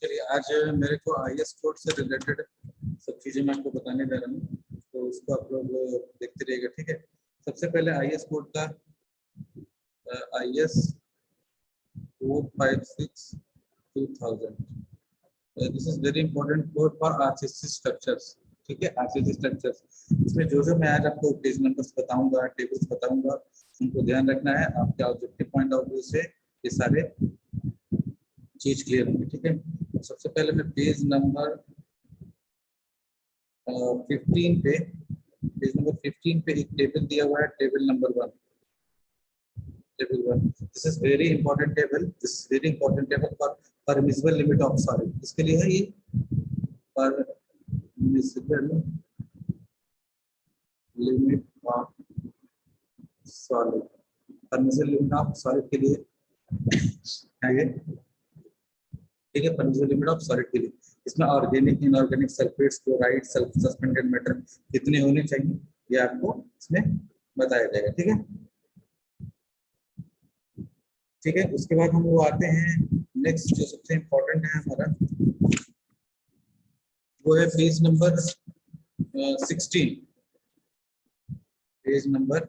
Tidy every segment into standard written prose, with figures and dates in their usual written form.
चलिए आज मेरे को आईएस कोड से रिलेटेड सब चीजें मैं आपको बताने जा रहा हूँ, तो उसको आप लोग देखते रहिएगा, ठीक है। सबसे पहले आईएस कोड का IS 456/2000, this is very important code for RCC structures, ठीक है। आरसीसी स्ट्रक्चर्स, इसमें जो मैं आज आपको पेज नंबर्स बताऊंगा, टेबल्स बताऊंगा, उनको ध्यान रखना है। आपके ऑब्जेक्टिव पॉइंट ऑफ व्यू से ये सारे चीज क्लियर होंगे, ठीक है। सबसे पहले मैं पेज नंबर 15 पे, पेज नंबर 15 पे एक टेबल दिया हुआ है, table number 1, table 1। This is very important table, this is very important table for permissible limit of solid. इसके लिए है ये permissible limit of solid, permissible limit of solid के लिए है ये, ठीक है। परमिसिबल लिमिट ऑफ सॉलिड के लिए इसमें organic, inorganic, sulphates, chloride, self suspended matter कितने होने चाहिए ये आपको इसमें बताया जाएगा, ठीक है। ठीक है, उसके बाद हम वो आते हैं नेक्स्ट, जो सबसे इम्पोर्टेंट है हमारा, वो है page number 16, page number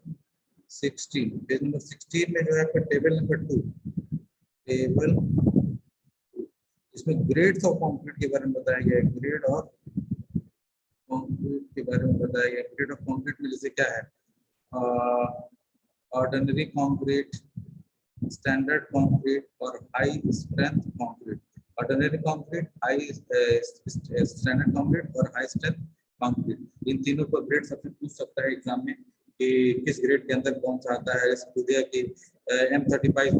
16। Page number 16 में जो है आपका टेबल नंबर 2, टेबल, इसमें ग्रेड्स ऑफ कंक्रीट के बारे में बताया गया है। ग्रेड ऑफ कंक्रीट के बारे में बताया गया। ग्रेड ऑफ कंक्रीट में जैसे क्या है, ऑर्डिनरी कंक्रीट, स्टैंडर्ड कंक्रीट और high strength concrete. Ordinary concrete, high standard concrete और हाई स्ट्रेंथ कंक्रीट, इन तीनों को ग्रेड सबसे पूछ सकता है एग्जाम में कि किस ग्रेड के अंदर कौन सा आता है। जैसे पूछ दिया कि M35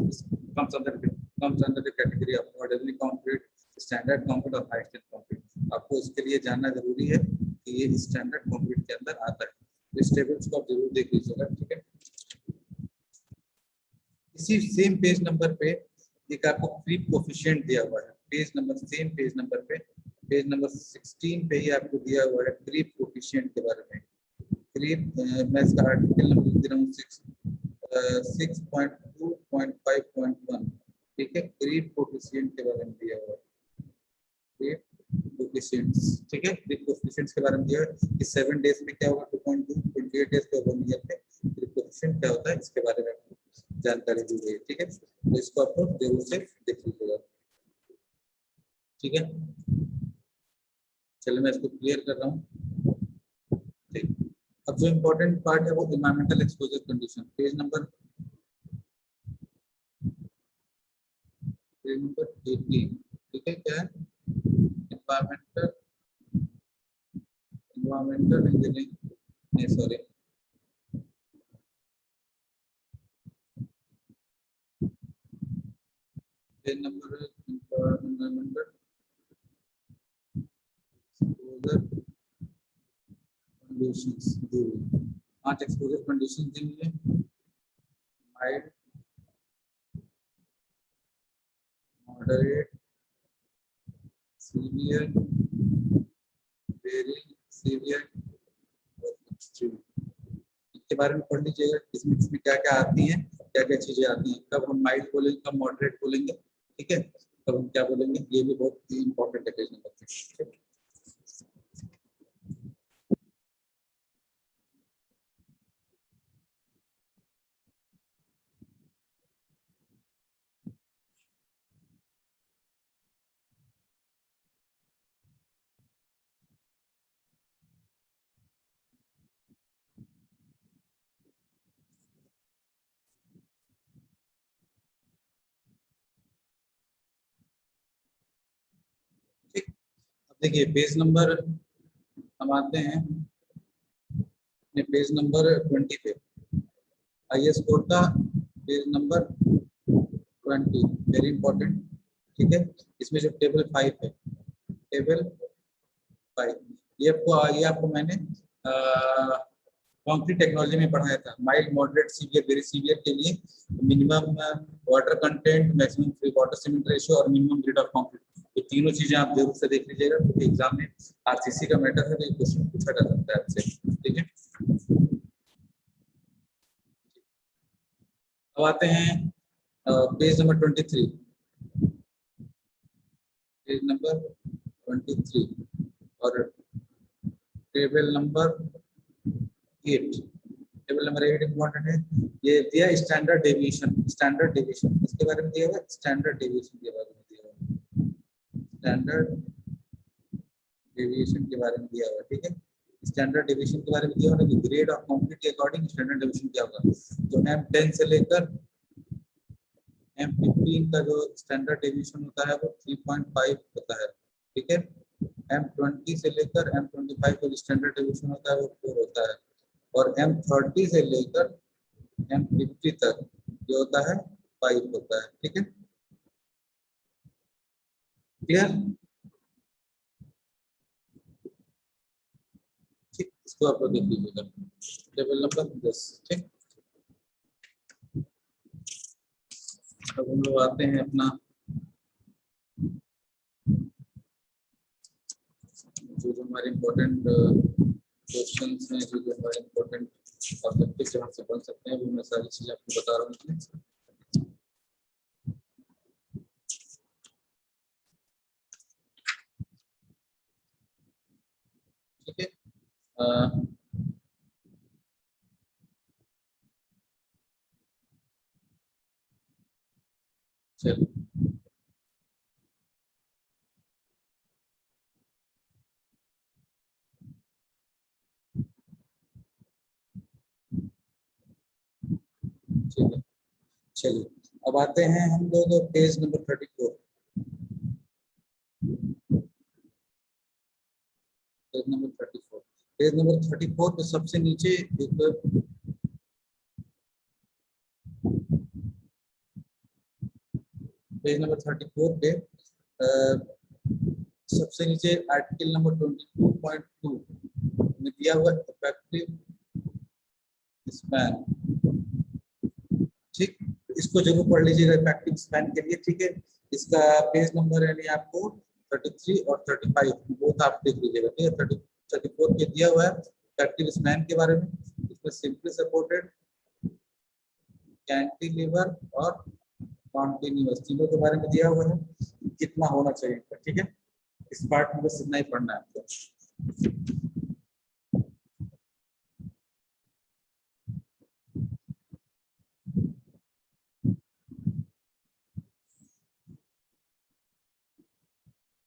comes under the category of ordinary concrete, standard concrete और हाई स्ट्रेंथ कंक्रीट। आपको इसके लिए जानना जरूरी है कि ये स्टैंडर्ड कंक्रीट के अंदर आता है। इस टेबल्स को आप जरूर देख लीजिएगा, ठीक है। इसी सेम पेज नंबर पे एक आपको क्रीप कोफिशिएंट दिया हुआ है। Page number, same page number पे, पेज नंबर 16 पे ही आपको दिया हुआ है क्रीप कोफिशिएंट के बारे में। क्रीप, मैं इसका आर्टिकल नंबर दे रहा हूँ 6.2.5.1, ठीक है। क्रीप कोफिशिएंट के बारे में दिया हुआ है, क्रीप कोफिशिएंट्स, ठीक है। क्रीप कोफिशिएंट्स के बारे में दिया है कि 7 डेज में क्या होगा, 2.2, 28 डेज पे 1 ईयर पे क्रीप कोफिशिएंट क्या होता है, इसके बारे में जानकारी दी गई है, ठीक है। तो इसको आप लोग जरूर से देख लीजिएगा, ठीक है। चलिए मैं इसको क्लियर कर रहा हूँ, ठीक। अब जो इम्पोर्टेंट पार्ट है वो environmental exposure condition, page number 18, ठीक है। क्या है, एनवायरमेंटल इंजीनियरिंग, नहीं sorry, page number environmental exposure conditions दी हुई, 8 एक्सपोजर कंडीशन दी हुई है। Mild, moderate, severe, very severe और एक्सट्रीम, इसके बारे में पढ़ लीजिएगा। इसमें इसमें क्या क्या आती हैं, क्या क्या चीजें आती हैं, कब हम माइल्ड बोलेंगे, कब मॉडरेट बोलेंगे, ठीक है, कब हम क्या बोलेंगे, ये भी बहुत इंपॉर्टेंट है पेज नंबर, ठीक है। ठीक, अब देखिए पेज नंबर, हम आते हैं अपने पेज नंबर 20 पे, आईएस कोड का पेज नंबर 20, वेरी इंपॉर्टेंट, ठीक है। इसमें जो टेबल 5 है, टेबल 5, ये आपको मैंने कंक्रीट टेक्नोलॉजी में पढ़ाया था। Mild, moderate, severe, very severe के लिए minimum water content, maximum free water cement ratio और मिनिमम ग्रेड ऑफ कंक्रीट, ये तीनों चीजें आप जरूर से देख लीजिएगा, क्योंकि एग्जाम में आरसीसी का मैटर है तो ये क्वेश्चन पूछा जा सकता है आपसे, ठीक है। अब आते हैं पेज नंबर 23, पेज नंबर 23 और table number 8। Table number 8 important है। ये दिया स्टैंडर्ड डेविएशन, स्टैंडर्ड डेविएशन इसके बारे में दिया हुआ, स्टैंडर्ड डेविएशन के बारे में दिया हुआ, स्टैंडर्ड डेविएशन के बारे में दिया हुआ। ठीक है, स्टैंडर्ड डेविएशन के बारे में दिया हुआ, ग्रेड ऑफ कंक्रीट के अकॉर्डिंग स्टैंडर्ड डेविएशन क्या होगा। तो M10 से लेकर M15 का जो स्टैंडर्ड डेविएशन होता है वो 3.5 होता है। ठीक है, M20 से लेकर M25 का जो स्टैंडर्ड डेविएशन होता है वो 4 होता है, और M30 से लेकर M50 तक जो होता है 5 होता है। ठीक है, क्लियर। ठीक, इसको आप लोग देख लीजिएगा, टेबल नंबर 10। ठीक, अब हम लोग आते हैं अपना जो जो हमारे इम्पोर्टेंट क्वेश्चंस हैं, जो जो हमारे इम्पोर्टेंट ऑब्जेक्टिव जहाँ से बन सकते हैं, वो मैं सारी चीजें आपको बता रहा हूँ। ठीक है, चलिए ठीक है, चलिए अब आते हैं हम लोग page number 34। Page number 34, page number 34 पे सबसे नीचे एक पेज नंबर 34 पे सबसे नीचे आर्टिकल नंबर 22.2 में दिया हुआ इफेक्टिव स्पैन। ठीक, इसको जरूर पढ़ लीजिएगा इफेक्टिव स्पैन के लिए। ठीक है, इसका पेज नंबर यानी आपको 33 और 35 बोथ आप देख लीजिएगा। ठीक है, 34 पे दिया हुआ है इफेक्टिव स्पैन के बारे में, इसमें सिंपली सपोर्टेड, कैंटिलीवर और कॉन्टिन्यूअस तीनों के बारे में दिया हुआ है, कितना होना चाहिए। ठीक है, इस पार्ट में बस इतना ही पढ़ना है आपको।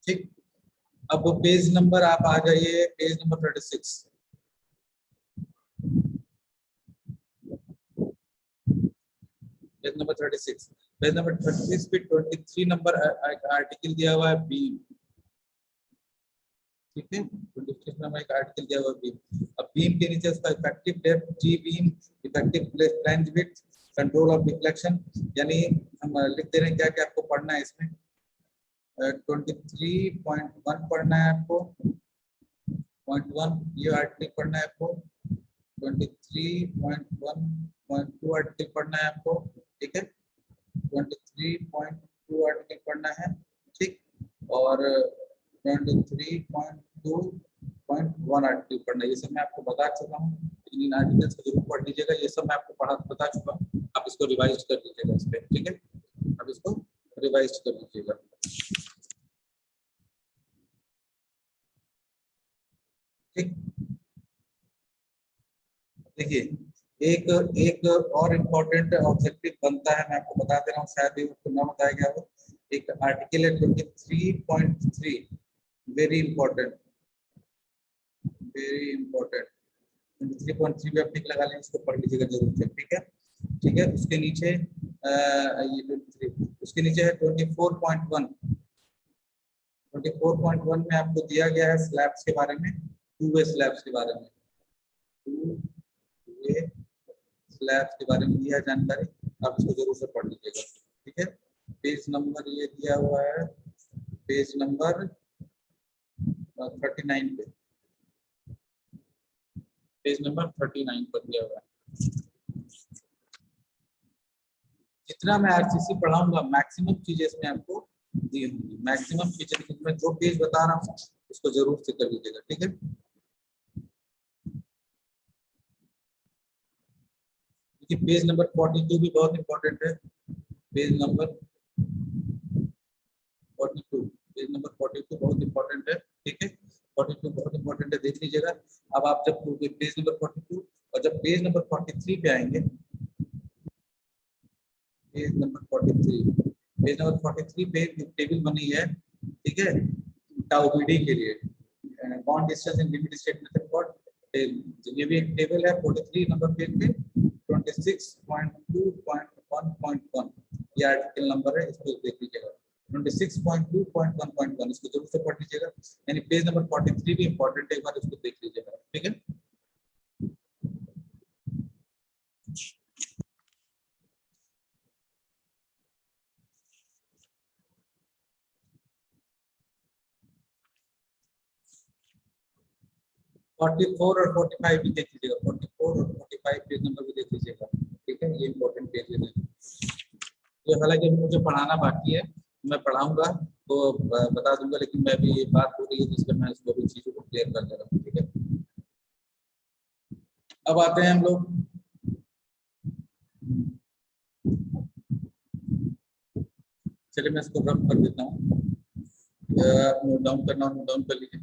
ठीक, अब पेज नंबर आप आ जाइए, page number 36। Page number 36, page number 36 पे 23 नंबर आर्टिकल दिया हुआ है बीम। ठीक है, 23 नंबर एक आर्टिकल दिया हुआ है बीम। अब बीम के नीचे उसका effective depth T beam, effective flange width, control of deflection, यानी हम लिख दे रहे हैं क्या क्या आपको पढ़ना है इसमें। 23.1 पढ़ना है आपको, 0.1 ये आर्टिकल पढ़ना है आपको, 23.1.2 आर्टिकल पढ़ना है आपको। ठीक है, 23.2 आर्टिकल पढ़ना है। ठीक, और 23.2.1 आर्टिकल पढ़ना है। ये सब मैं आपको बता चुका हूँ, लेकिन इन आर्टिकल्स को जरूर पढ़ लीजिएगा। ये सब मैं आपको बता चुका हूँ, आप इसको रिवाइज कर लीजिएगा इस पे। ठीक है, आप इसको रिवाइज कर लीजिएगा। ठीक, देखिए एक एक और इम्पोर्टेंट ऑब्जेक्टिव बनता है, मैं आपको बता दे रहा हूँ, शायद ही उसको ना बताया गया हो। एक आर्टिकल है 23.3, वेरी इंपॉर्टेंट, वेरी इंपॉर्टेंट। 23.3 पे आप टिक लगा लें, इसको पढ़ लीजिएगा जरूर से। ठीक है, ठीक है, उसके नीचे ये 23, उसके नीचे है 24.1। 24.1 में आपको दिया गया है स्लैब्स के बारे में, टू वे स्लैब्स के बारे में, टू वे स्लैब्स के बारे में दिया है जानकारी, आप इसको जरूर से पढ़ लीजिएगा। ठीक है, पेज नंबर ये दिया हुआ है, पेज नंबर 39 पे, पेज नंबर 39 पर दिया हुआ है। जितना मैं आरसीसी पढ़ाऊंगा मैक्सिमम चीजें इसमें आपको दी होंगी, मैक्सिमम चीजें मैं जो पेज बता रहा हूँ उसको जरूर से कर लीजिएगा। ठीक है, कि पेज नंबर 42 भी बहुत इंपॉर्टेंट है। पेज नंबर 42, पेज नंबर 42 बहुत इंपॉर्टेंट है, ठीक है। 42 बहुत इंपॉर्टेंट है, देख लीजिएगा। अब आप जब पेज नंबर 42 और जब पेज नंबर 43 पे आएंगे, पेज नंबर 43 पे टेबल बनी है, ठीक है, टाउ बीडी के लिए, bond distance in limit state method for ये भी एक टेबल है 43 नंबर पेज पे 26.2.1.1, ये आर्टिकल नंबर है, इसको देख लीजिएगा। 26.2.1.1 इसको जरूर से पढ़ लीजिएगा, यानी पेज नंबर 43 भी इंपॉर्टेंट है, एक बार इसको देख लीजिएगा, ठीक है। फोर्टी फोर और 45 भी देख लीजिएगा, 44 और 45 पेज नंबर भी देख लीजिएगा, ठीक है, ये इंपॉर्टेंट पेज है। तो हालांकि अभी मुझे पढ़ाना बाकी है, मैं पढ़ाऊंगा तो बता दूंगा, लेकिन मैं अभी ये बात हो रही है जिसमें मैं इसको भी चीजों को क्लियर कर दे रहा हूँ, ठीक है। अब आते हैं हम लोग, चलिए मैं इसको रफ कर देता हूँ, नोट डाउन करना, नोट डाउन कर लीजिए,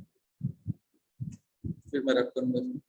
फिर मैं रफ करूंगा इसको।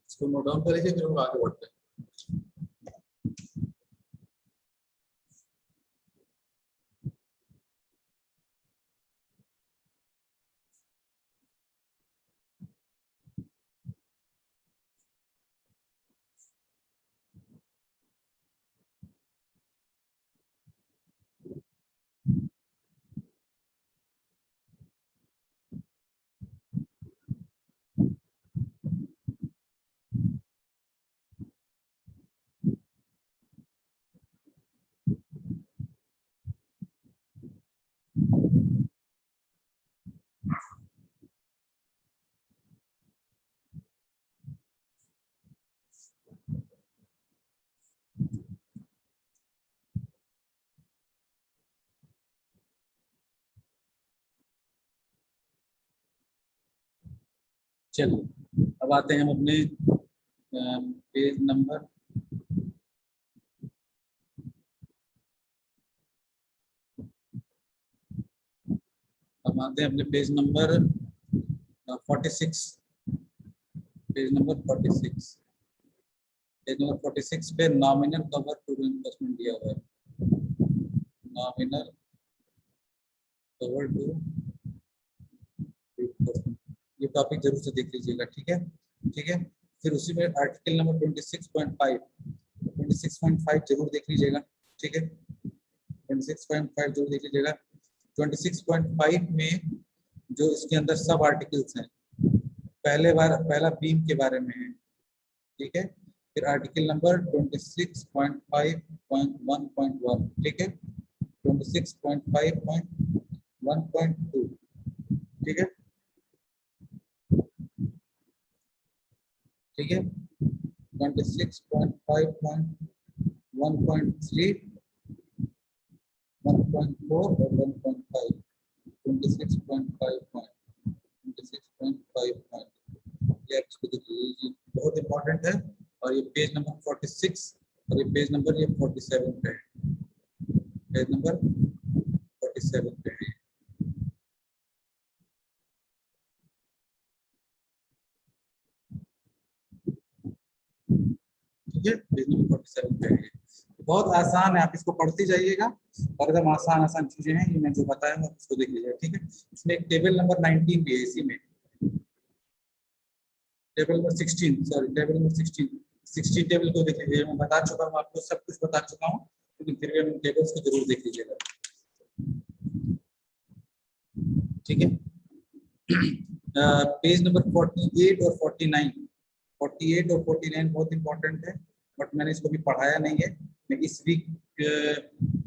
इसको नोट डाउन कर लीजिए, फिर हम आगे बढ़ते हैं। चलिए अब आते हैं हम अपने पेज नंबर, अब आते हैं अपने page number 46, page number 46, page number 46 पे नॉमिनल कवर टू इन्वेस्टमेंट दिया हुआ है, नॉमिनल कवर टू इन्वेस्टमेंट, ये टॉपिक जरूर से देख लीजिएगा, ठीक है, ठीक है। फिर उसी में आर्टिकल नंबर 26.5, 26.5 जरूर देख लीजिएगा, ठीक है, 26.5 जरूर देख लीजिएगा। 26.5 में जो इसके अंदर सब आर्टिकल्स हैं, पहला बीम के बारे में है, ठीक है। फिर आर्टिकल नंबर 26.5.1.1, ठीक है, 26.5.1.2, ठीक है, ठीक है, 26.5.1.3, 1.4 और 1.5, 26.5 पॉइंट, ये बहुत इंपॉर्टेंट है। और ये पेज नंबर 46 और ये पेज नंबर ये 47 पे है, पेज नंबर 47 पे है, ठीक है, पेज नंबर 47 पे है। बहुत आसान है, आप इसको पढ़ते जाइएगा और एकदम आसान आसान चीजें हैं ये मैं जो बताया हूँ उसको देख लीजिएगा। ठीक है, इसमें एक टेबल नंबर 19 भी है, इसी में table number 16, sorry table number 16 table को देख लीजिए। मैं बता चुका हूँ आपको, सब कुछ बता चुका हूँ, लेकिन फिर भी हम टेबल्स को जरूर देख लीजिएगा। ठीक है, पेज नंबर 48 और 49, 48 और 49 बहुत इंपॉर्टेंट है, बट मैंने इसको भी पढ़ाया नहीं है। मैं इस वीक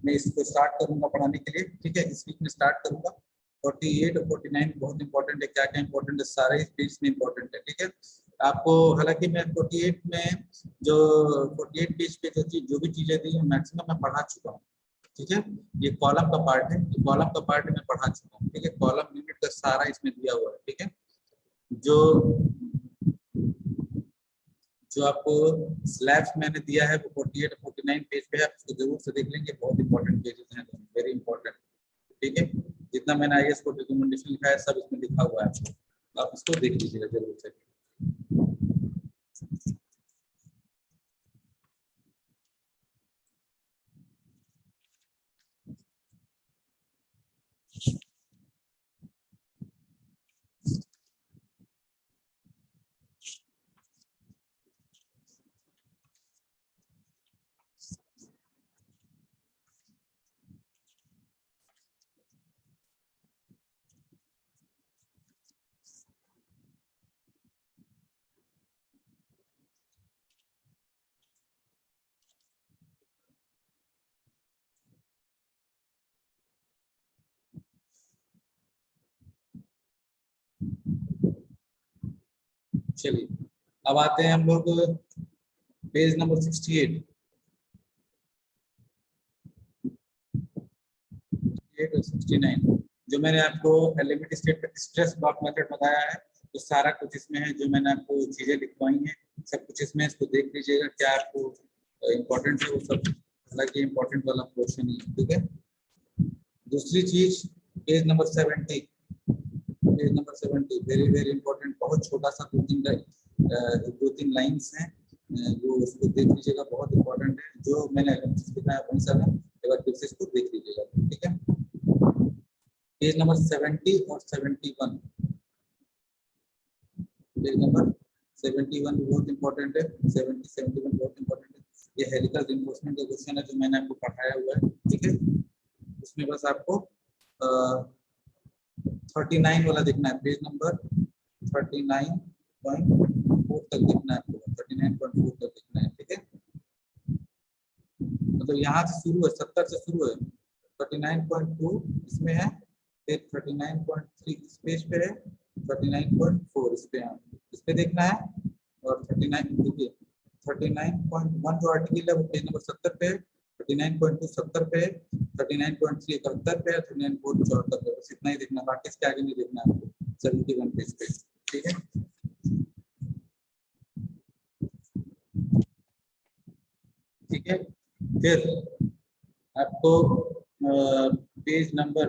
में इसको स्टार्ट करूंगा पढ़ाने के लिए। ठीक है, इस वीक में स्टार्ट करूंगा। 48 और 49 बहुत इंपॉर्टेंट है, क्या क्या इंपॉर्टेंट है सारे इस पेज में इंपॉर्टेंट है। ठीक है, आपको हालांकि मैं 48 में जो 48 पेज पे जो भी चीजें दी है मैक्सिमम मैं पढ़ा चुका हूँ। ठीक है, ये कॉलम का पार्ट है, ये कॉलम का पार्ट मैं पढ़ा चुका हूँ। ठीक है, कॉलम यूनिट का सारा इसमें दिया हुआ है। ठीक है, जो जो आपको स्लैब्स मैंने दिया है वो 48 49 पेज पे है, आप उसको जरूर से देख लेंगे, बहुत इंपॉर्टेंट पेजेस हैं, वेरी इंपॉर्टेंट। ठीक है, जितना मैंने आईएएस को रिकमेंडेशन लिखा है सब इसमें लिखा हुआ है, तो आप इसको देख लीजिएगा जरूर से। चलिए, अब आते हैं हम लोग पेज नंबर 68 और 69, जो मैंने आपको element state stress block method बताया है, तो सारा कुछ इसमें है, जो मैंने आपको चीजें लिखवाई हैं सब कुछ इसमें, इसको देख लीजिएगा क्या आपको इम्पोर्टेंट है वो सब, हालांकि इम्पोर्टेंट वाला क्वेश्चन ही है। ठीक है, दूसरी चीज page number 70, page number 70 very very important, बहुत छोटा सा दो तीन लाइंस हैं, वो उसको देख लीजिएगा, बहुत इंपॉर्टेंट है। जो मैंने लिखा है वही सब है, एक बार फिर से इसको देख लीजिएगा। ठीक है, पेज नंबर 70 और 71, पेज नंबर 71 भी बहुत इंपॉर्टेंट है, 70 71 बहुत इंपॉर्टेंट है। ये हेलिकल रिइंफोर्समेंट का क्वेश्चन है जो मैंने आपको पढ़ाया हुआ है। ठीक है, उसमें बस आपको 39 वाला देखना है, पेज नंबर 39.4 तक देखना है आपको, 39.4 तक देखना है। ठीक है, मतलब यहाँ से शुरू है, 70 से शुरू है, 39.2 इसमें है, फिर 39.3 इस पेज पे है, 39.4 इस पे है, इस पे देखना है। और 39 देखिए, 39.1 जो आर्टिकल है वो पेज नंबर 70 पे है, 39.2 70 पे है, 39.3 71 पे है, 39.4 74 पे, बस इतना ही देखना, बाकी इसके आगे नहीं देखना है आपको 71 पेज पे। ठीक है, ठीक है, फिर आपको पेज नंबर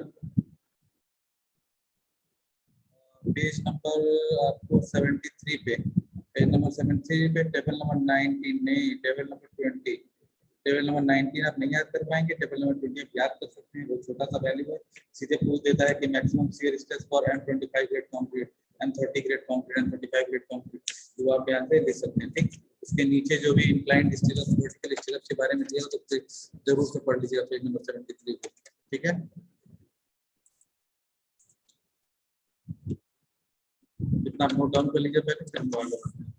आपको 73 पे, पेज नंबर 73 पे टेबल नंबर 19 नहीं, टेबल नंबर 20, टेबल नंबर 19 आप नहीं याद कर पाएंगे, टेबल नंबर 20 आप याद कर सकते हैं, वो छोटा सा वैल्यू है, सीधे पूछ देता है कि maximum shear stress for M25 grade concrete, M30 grade concrete, M35 grade concrete, जो आप यहाँ पे ले सकते हैं। ठीक, उसके नीचे जो भी इंक्लाइंड स्टीलस वर्टिकल स्टीलस के बारे में दिया हो तो जरूर से पढ़ लीजिएगा पेज नंबर 73 को। ठीक है, इतना नोट डाउन कर लीजिए पहले, फिर हम बात करते हैं।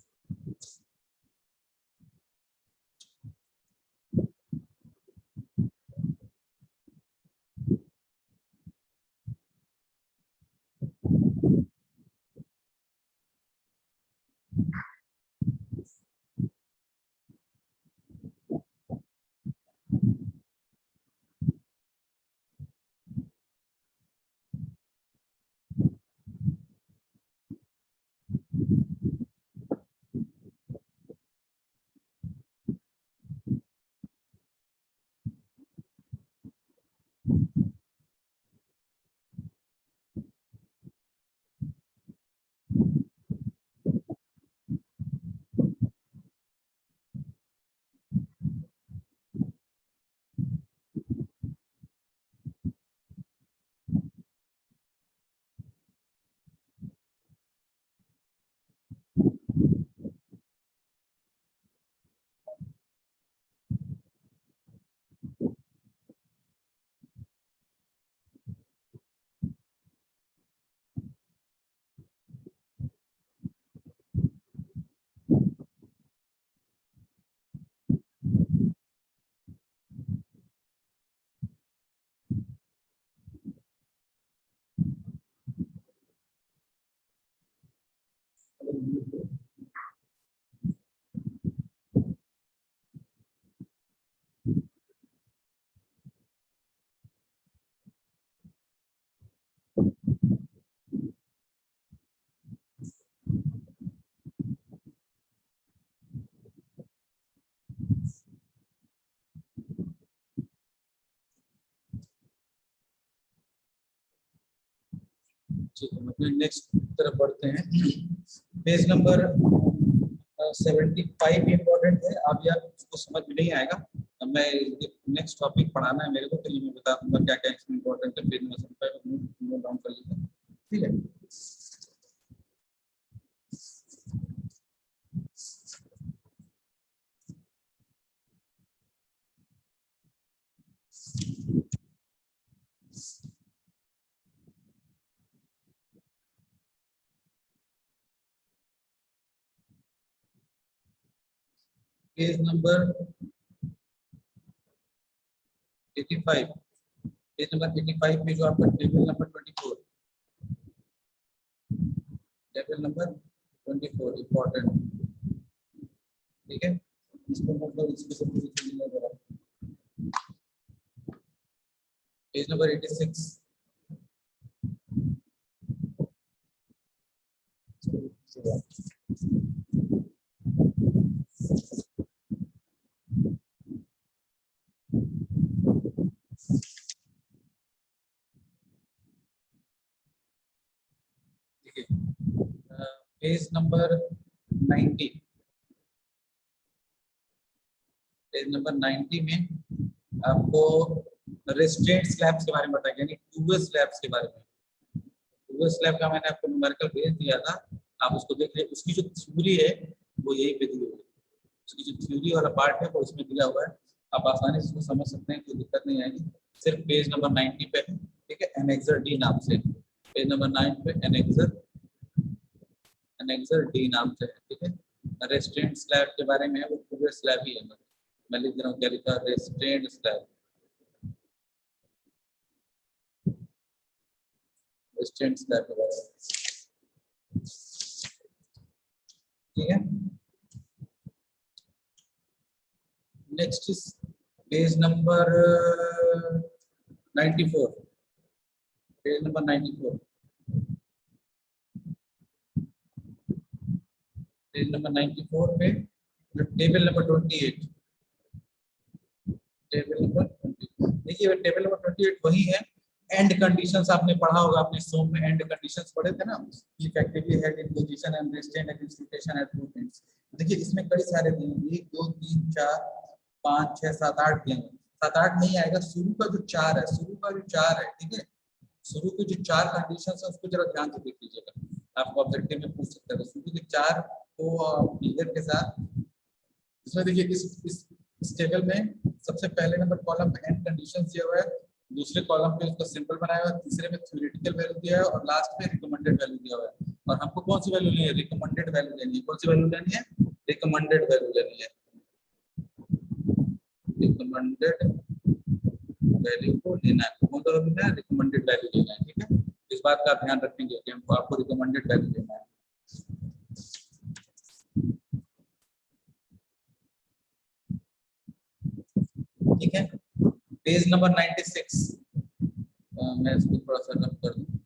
ठीक है, मतलब नेक्स्ट तरफ बढ़ते हैं। पेज नंबर 75 इम्पोर्टेंट है। अब यार उसको समझ में नहीं आएगा, अब मैं नेक्स्ट टॉपिक पढ़ाना है मेरे को, तो ये मैं बता दूंगा क्या क्या इसमें इम्पोर्टेंट है। पेज नंबर 75 नोट डाउन कर लीजिए, ठीक है। पेज नंबर 85, पेज नंबर 85 पे जो आपका table number 24, table number 24 important, ठीक है। इसको मतलब इसकी सब पूरी चीजें नजर आ, पेज नंबर 86, ठीक है। पेज नंबर 90, पेज नंबर 90 में आपको रेस्ट्रेंट स्लैब्स के बारे में बताया, यानी टूवे स्लैब्स के बारे में। टूवे स्लैब का मैंने आपको न्यूमेरिकल भेज दिया था, आप उसको देख लीजिए। उसकी जो थ्योरी है वो यही पे दी हुई है, उसकी जो थ्योरी वाला पार्ट है वो इसमें दिया हुआ है, आप आसानी से उसको समझ सकते हैं, कोई दिक्कत नहीं आएगी। सिर्फ पेज नंबर 90 पे है, ठीक है, एनेक्सर डी नाम से, पेज नंबर 9 पे एनेक्सर डी नाम से है, ठीक है। रेस्ट्रेंट स्लैब के बारे में है, वो टूवे स्लैब ही है। मैं लिख रहा हूँ, क्या लिखा, रेस्ट्रेंट स्लैब, रेस्ट्रेंट स्लैब के बारे में, ठीक है। Next is page number 94, page number 94, page number 94 पे टेबल नंबर 28, टेबल नंबर 28, देखिए टेबल नंबर 28 वही है। एंड कंडीशंस आपने पढ़ा होगा, अपने सोम में एंड कंडीशंस पढ़े थे ना, effectively held in position and restrain against rotation eight two points. देखिए इसमें कई सारे दिए, 1 2 3 4 5 6 7 8 दिए, 7 8 नहीं आएगा, शुरू का जो 4 है, शुरू का जो 4 है, ठीक है, शुरू की जो 4 कंडीशंस है उसको जरा ध्यान से देख लीजिएगा, आपको ऑब्जेक्टिव में पूछ सकता है। तो शुरू के 4 को फिगर के साथ, इसमें देखिए इस टेबल में सबसे पहले नंबर कॉलम में एंड कंडीशंस दिया हुआ है, दूसरे कॉलम पे उसका सिंपल बनाया हुआ है, तीसरे में थ्योरेटिकल वैल्यू दिया है, और लास्ट में रिकमेंडेड वैल्यू दिया हुआ है। और हमको कौन सी वैल्यू लेनी है, रिकमेंडेड वैल्यू लेनी है। कौन सी वैल्यू लेनी है, रिकमेंडेड वैल्यू लेनी है, रिकमेंडेड वैल्यू को लेना है। कौन सा वैल्यू है, रिकमेंडेड वैल्यू लेना है, ठीक है। इस बात का ध्यान रखेंगे कि हमको आपको रिकमेंडेड वैल्यू लेना है, ठीक है। पेज नंबर 96, मैं इसको थोड़ा सा रब कर दूं,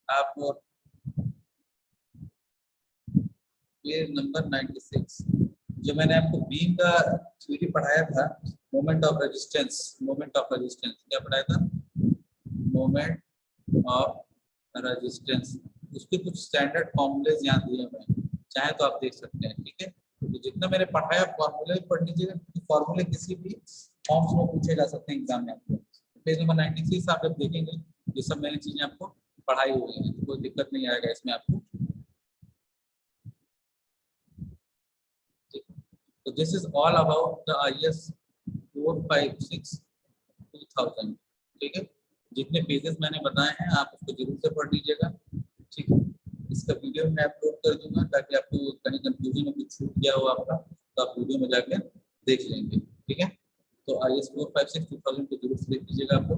आप पेज नंबर 96, जो मैंने आपको बीम का थ्योरी पढ़ाया था, moment of resistance, moment of resistance क्या पढ़ाया था, मोमेंट ऑफ रेजिस्टेंस, उसके कुछ स्टैंडर्ड फॉर्मूलेज यहाँ दिए हुए हैं, चाहे तो आप देख सकते हैं, ठीक है। तो जितना मैंने पढ़ाया फॉर्मूले पढ़ लीजिएगा, फॉर्मूले किसी भी फॉर्म्स में पूछे जा सकते हैं एग्जाम में आपको। पेज नंबर 96 आप जब देखेंगे, ये सब मैंने चीजें आपको पढ़ाई हुई है, तो कोई दिक्कत नहीं आएगा इसमें आपको। तो this is all about the IS 456 2000, ठीक है। जितने पेजेस मैंने बताए हैं आप उसको जरूर से पढ़ लीजिएगा, ठीक है। इसका वीडियो मैं अपलोड कर दूंगा, ताकि आपको कहीं कंफ्यूजन में कुछ छूट गया हो आपका, तो आप वीडियो में जाकर देख लेंगे, ठीक है। तो IS 456 2000 को जरूर से देख लीजिएगा आपको।